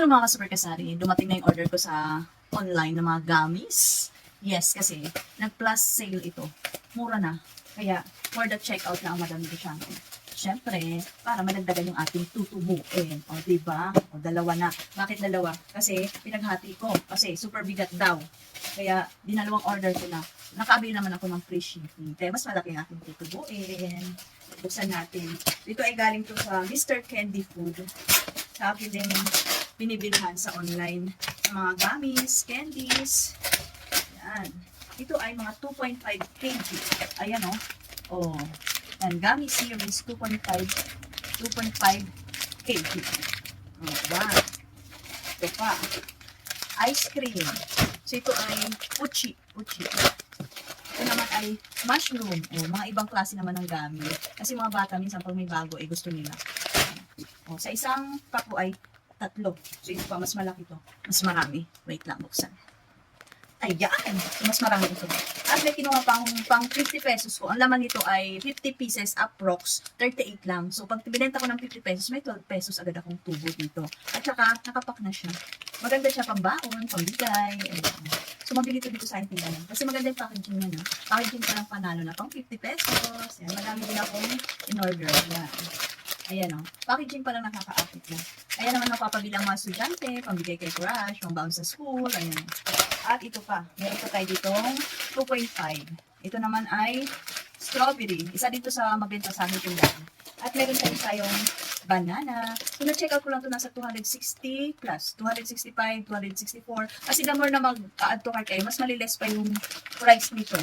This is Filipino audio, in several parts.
Hello mga ka-super kasari, dumating na yung order ko sa online ng mga gummies. Yes, kasi nag-plus sale ito. Mura na. Kaya for the checkout na ang madami ko siya. Siyempre, para madagdagan yung ating tutubuin. O, diba? O, dalawa na. Bakit dalawa? Kasi pinaghati ko. Kasi super bigat daw. Kaya dinalawang order ko na. Nakabili naman ako ng free shipping. Kaya mas malaki ang ating tutubuin. Buksan natin. Dito ay galing to sa Mr. Candy Food. Sa akin din binibilhan sa online ng mga gummies, candies. Yan. Ito ay mga 2.5 kg. Ayan o. Oh. Yan, gummy series 2.5 kg. Oh, wow. Ito pa. Ice cream. So ito ay uchi. Ito naman ay mushroom. Oh, mga ibang klase naman ng gummy. Kasi mga bata minsan pag may bago ay gusto nila. Oh, sa isang pack ay 3. So, ito pa, mas malaki to. Mas marami. Wait lang, buksan. Ayan! So, mas marami ito. At may kinuha pang 50 pesos ko. Ang laman nito ay 50 pieces approx. 38 lang. So, pag binenta ko ng 50 pesos, may 12 pesos agad akong tubo dito. At saka, nakapak na siya. Maganda siya pang baon, pambigay. Ayan. So, mabili ito dito sa ating tindahan. Kasi maganda yung packaging niya, no? Packaging pa lang panalo na pang 50 pesos. Ayan, madami din akong in-order. Ayan. Ayan o. Packaging pa lang nakaka-apit na. Ayan naman mapapabilang mga estudyante, pambigay kay crush, pambaon sa school, ayan. At ito pa, meron pa tayo ditong 2.5. Ito naman ay strawberry. Isa dito sa mabenta sa aming tindahan. At meron tayong banana. So, na-check out ko lang ito nasa 260 plus. 265, 264. Kasi the more na mag-add to cart kayo, mas maliles pa yung price nito.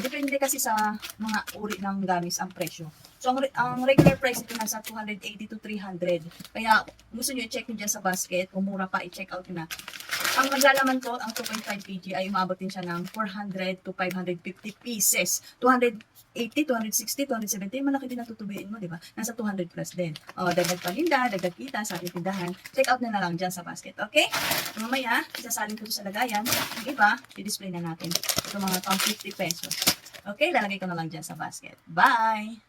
Depende kasi sa mga uri ng gamis ang presyo. So, ang regular price ito nasa 280 to 300. Kaya, gusto nyo i-check nyo dyan sa basket. Kung mura pa, i-check out nyo na. Ang maglalaman ko, ang 2.5 kg ay umabot din siya ng 400 to 550 pieces. 280, 260, 270, malaki din natutubiin mo, di ba? Nasa 200 plus din. O, dagdag paninda, dagdag kita sa ating tindahan. Check out na lang dyan sa basket, okay? Mamaya, isasalin ko sa lagayan. Ang iba, i-display na natin. Ito mga pang 50 pesos. Okay, lalagay ko na lang dyan sa basket. Bye!